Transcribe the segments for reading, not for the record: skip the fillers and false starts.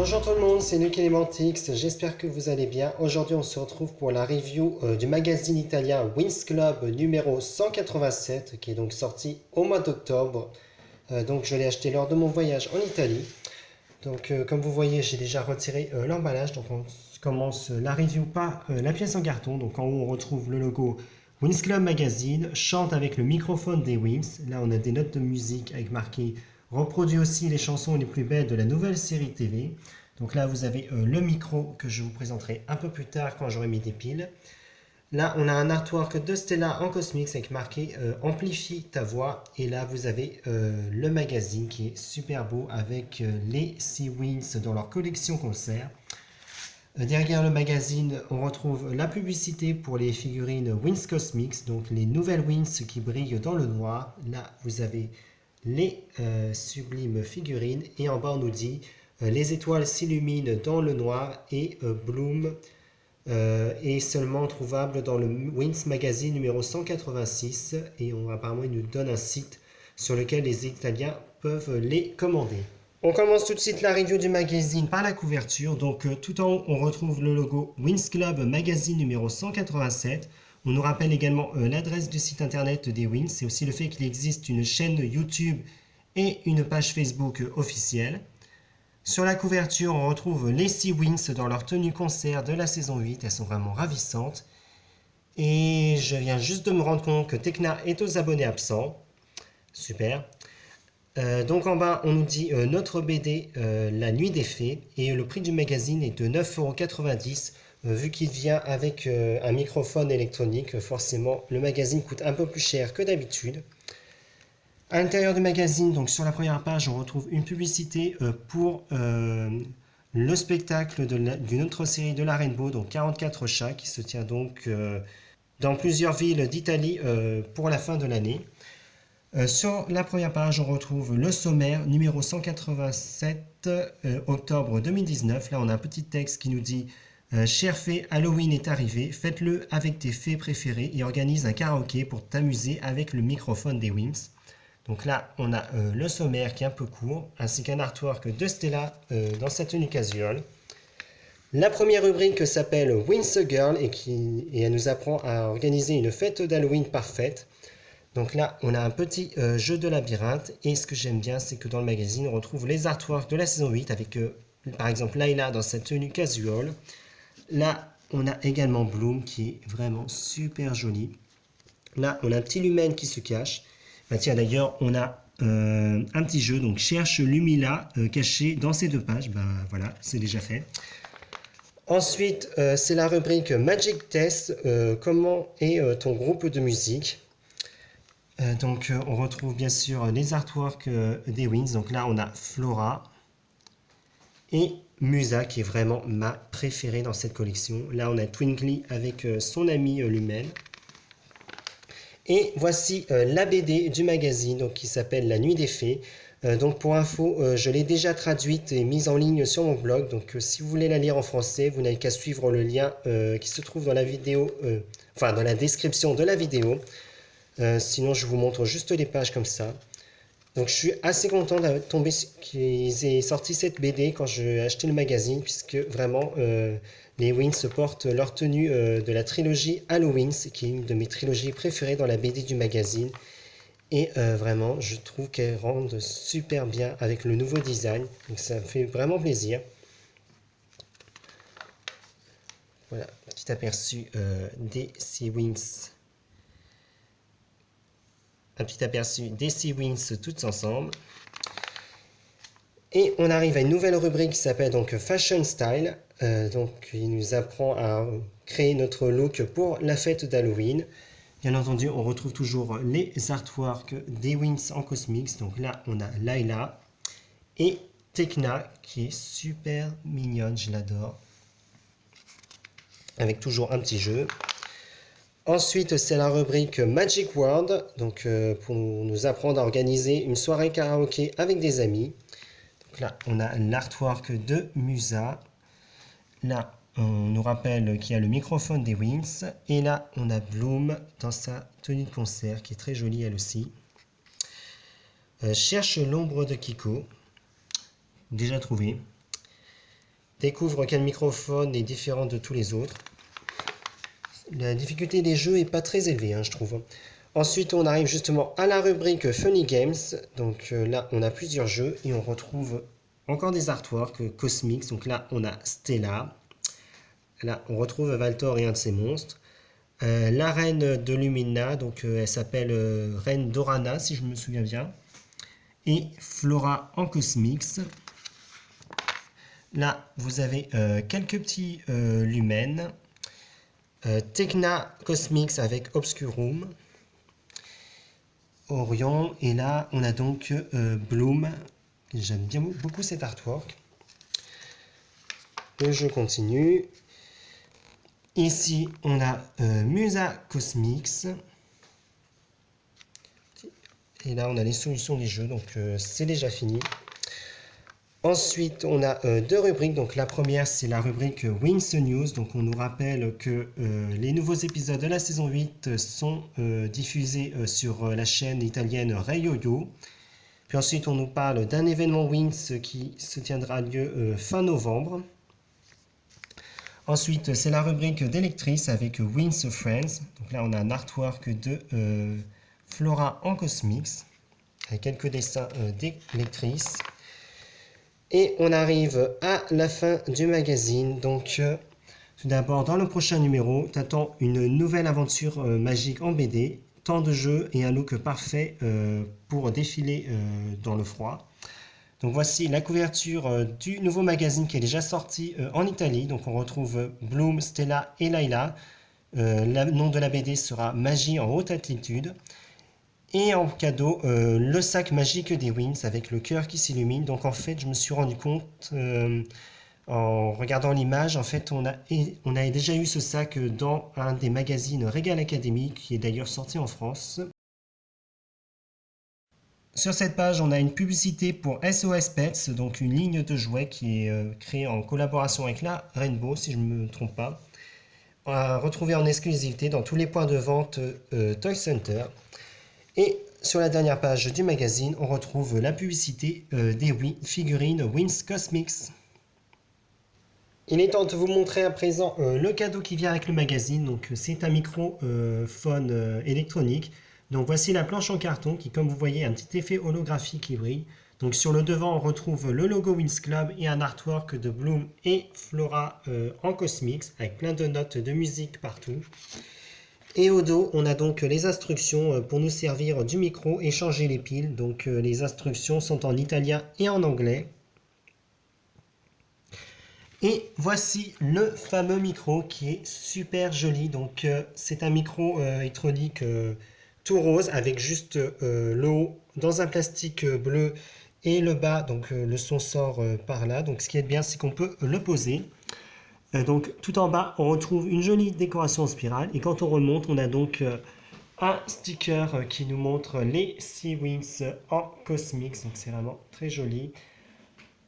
Bonjour tout le monde, c'est Luc Elementix, j'espère que vous allez bien. Aujourd'hui on se retrouve pour la review du magazine italien Winx Club numéro 187 qui est donc sorti au mois d'octobre. Donc je l'ai acheté lors de mon voyage en Italie. Donc comme vous voyez j'ai déjà retiré l'emballage. Donc on commence la review par la pièce en carton. Donc en haut on retrouve le logo Winx Club Magazine, chante avec le microphone des Winx. Là on a des notes de musique avec marqué reproduit aussi les chansons les plus belles de la nouvelle série TV. Donc là, vous avez le micro que je vous présenterai un peu plus tard quand j'aurai mis des piles. Là, on a un artwork de Stella en Cosmix avec marqué Amplifie ta voix. Et là, vous avez le magazine qui est super beau avec les 6 Winx dans leur collection concert. Derrière le magazine, on retrouve la publicité pour les figurines Winx Cosmix, donc les nouvelles Winx qui brillent dans le noir. Là, vous avez les sublimes figurines et en bas on nous dit les étoiles s'illuminent dans le noir et Bloom est seulement trouvable dans le Winx Magazine numéro 186 et apparemment il nous donne un site sur lequel les Italiens peuvent les commander. On commence tout de suite la review du magazine par la couverture. Donc tout en haut on retrouve le logo Winx Club Magazine numéro 187. On nous rappelle également l'adresse du site internet des Winx et aussi le fait qu'il existe une chaîne YouTube et une page Facebook officielle. Sur la couverture, on retrouve les 6 Winx dans leur tenue concert de la saison 8. Elles sont vraiment ravissantes. Et je viens juste de me rendre compte que Tekna est aux abonnés absents. Super. Donc en bas, on nous dit notre BD La Nuit des Fées et le prix du magazine est de 9,90 €. Vu qu'il vient avec un microphone électronique, forcément le magazine coûte un peu plus cher que d'habitude. À l'intérieur du magazine, donc sur la première page, on retrouve une publicité pour le spectacle d'une autre série de la Rainbow, donc 44 chats, qui se tient donc dans plusieurs villes d'Italie pour la fin de l'année. Sur la première page, on retrouve le sommaire numéro 187 octobre 2019. Là, on a un petit texte qui nous dit Chère fée, Halloween est arrivé, faites-le avec tes fées préférées et organise un karaoké pour t'amuser avec le microphone des Winx. Donc là, on a le sommaire qui est un peu court, ainsi qu'un artwork de Stella dans sa tenue casual. La première rubrique s'appelle Winx Girl et elle nous apprend à organiser une fête d'Halloween parfaite. Donc là, on a un petit jeu de labyrinthe et ce que j'aime bien, c'est que dans le magazine, on retrouve les artworks de la saison 8 avec par exemple Layla dans sa tenue casual. Là, on a également Bloom qui est vraiment super joli. Là, on a un petit Lumen qui se cache. Bah tiens, d'ailleurs, on a un petit jeu, donc cherche Lumila caché dans ces deux pages. Bah voilà, c'est déjà fait. Ensuite, c'est la rubrique Magic Test. Comment est ton groupe de musique? Donc, on retrouve bien sûr les artworks des Winx. Donc là, on a Flora et Musa qui est vraiment ma préférée dans cette collection. Là, on a Twinkly avec son ami Lumen. Et voici la BD du magazine donc, qui s'appelle La Nuit des Fées. Donc pour info, je l'ai déjà traduite et mise en ligne sur mon blog. Donc si vous voulez la lire en français, vous n'avez qu'à suivre le lien qui se trouve dans la vidéo, enfin dans la description de la vidéo. Sinon, je vous montre juste les pages comme ça. Donc je suis assez content qu'ils aient sorti cette BD quand j'ai acheté le magazine, puisque vraiment les Winx portent leur tenue de la trilogie Halloween, qui est une de mes trilogies préférées dans la BD du magazine. Et vraiment, je trouve qu'elles rendent super bien avec le nouveau design. Donc ça me fait vraiment plaisir. Voilà, petit aperçu des 6 Winx. Un petit aperçu des 6 Winx toutes ensemble. Et on arrive à une nouvelle rubrique qui s'appelle donc Fashion Style. Donc il nous apprend à créer notre look pour la fête d'Halloween. Bien entendu, on retrouve toujours les artworks des Winx en Cosmix. Donc là, on a Layla et Tekna qui est super mignonne, je l'adore. Avec toujours un petit jeu. Ensuite, c'est la rubrique Magic World, donc pour nous apprendre à organiser une soirée karaoké avec des amis. Donc là, on a l'artwork de Musa. Là, on nous rappelle qu'il y a le microphone des Winx. Et là, on a Bloom dans sa tenue de concert, qui est très jolie elle aussi. Cherche l'ombre de Kiko. Déjà trouvé. découvre qu'un microphone est différent de tous les autres. La difficulté des jeux est pas très élevée, hein, je trouve. Ensuite, on arrive justement à la rubrique Funny Games. Donc là, on a plusieurs jeux et on retrouve encore des artworks Cosmix. Donc là, on a Stella. Là, on retrouve Valtor et un de ses monstres. La reine de Lumina, donc elle s'appelle Reine Dorana, si je me souviens bien. Et Flora en Cosmix. Là, vous avez quelques petits lumens. Techna Cosmix avec Obscurum. Orion. Et là, on a donc Bloom. J'aime bien beaucoup cet artwork. Le jeu continue. Ici, on a Musa Cosmix. Et là, on a les solutions des jeux, donc c'est déjà fini. Ensuite, on a deux rubriques. Donc la première, c'est la rubrique Wings News. Donc on nous rappelle que les nouveaux épisodes de la saison 8 sont diffusés sur la chaîne italienne Rai Yo-Yo. Puis ensuite, on nous parle d'un événement Wings qui se tiendra lieu fin novembre. Ensuite, c'est la rubrique d'Electrice avec Wings Friends. Donc là, on a un artwork de Flora en Cosmix avec quelques dessins d'Electrice. Et on arrive à la fin du magazine. Donc, tout d'abord, dans le prochain numéro, t'attends une nouvelle aventure magique en BD, tant de jeux et un look parfait pour défiler dans le froid. Donc voici la couverture du nouveau magazine qui est déjà sorti en Italie. Donc on retrouve Bloom, Stella et Layla. Le nom de la BD sera Magie en haute altitude. Et en cadeau, le sac magique des Wings avec le cœur qui s'illumine. Donc en fait, je me suis rendu compte en regardant l'image, en fait, on a déjà eu ce sac dans un des magazines Regal Academy qui est d'ailleurs sorti en France. Sur cette page, on a une publicité pour SOS Pets, donc une ligne de jouets qui est créée en collaboration avec la Rainbow, si je ne me trompe pas. On va retrouver en exclusivité dans tous les points de vente Toy Center. Et sur la dernière page du magazine, on retrouve la publicité des figurines Wings Cosmix. Il est temps de vous montrer à présent le cadeau qui vient avec le magazine. Donc c'est un microphone électronique. Donc voici la planche en carton qui, comme vous voyez, a un petit effet holographique qui brille. Donc sur le devant, on retrouve le logo Wings Club et un artwork de Bloom et Flora en Cosmix avec plein de notes de musique partout. Et au dos, on a donc les instructions pour nous servir du micro et changer les piles. Donc les instructions sont en italien et en anglais. Et voici le fameux micro qui est super joli. Donc c'est un micro électronique tout rose avec juste le haut dans un plastique bleu et le bas, donc le son sort par là. Donc ce qui est bien, c'est qu'on peut le poser. Donc tout en bas, on retrouve une jolie décoration en spirale. Et quand on remonte, on a donc un sticker qui nous montre les Sea Wings en Cosmix. Donc c'est vraiment très joli.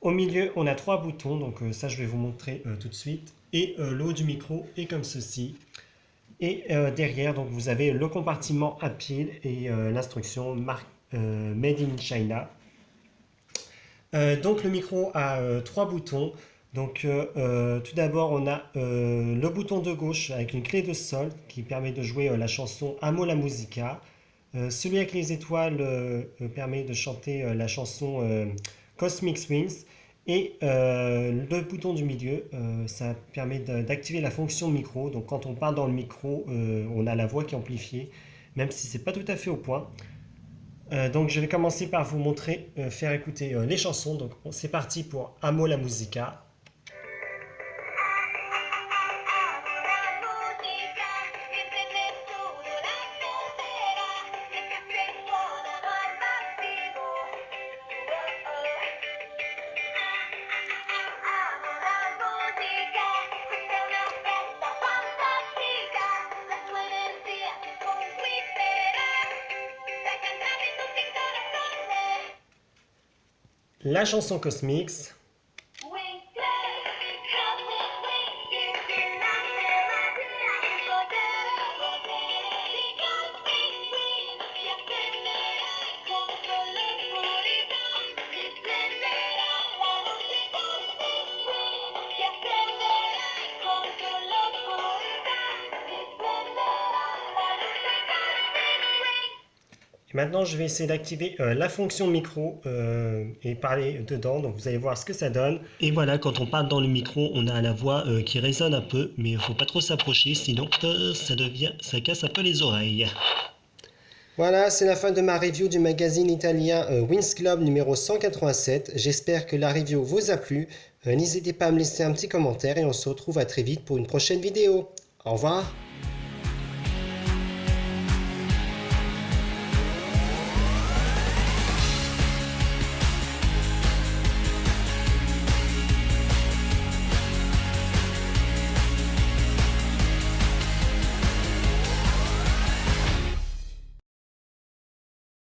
Au milieu, on a trois boutons, donc ça je vais vous montrer tout de suite. Et le haut du micro est comme ceci. Et derrière, donc, vous avez le compartiment à pile et l'instruction Made in China. Donc le micro a trois boutons. Donc tout d'abord, on a le bouton de gauche avec une clé de sol qui permet de jouer la chanson Amo la musica. Celui avec les étoiles permet de chanter la chanson Cosmic Wings. Et le bouton du milieu, ça permet d'activer la fonction micro. Donc quand on parle dans le micro, on a la voix qui est amplifiée, même si c'est pas tout à fait au point. Donc je vais commencer par vous montrer, faire écouter les chansons. Donc c'est parti pour Amo la musica. La chanson Cosmix. Et maintenant, je vais essayer d'activer la fonction micro et parler dedans. Donc, vous allez voir ce que ça donne. Et voilà, quand on parle dans le micro, on a la voix qui résonne un peu, mais il ne faut pas trop s'approcher, sinon ça casse un peu les oreilles. Voilà, c'est la fin de ma review du magazine italien Winx Club numéro 187. J'espère que la review vous a plu. N'hésitez pas à me laisser un petit commentaire et on se retrouve à très vite pour une prochaine vidéo. Au revoir.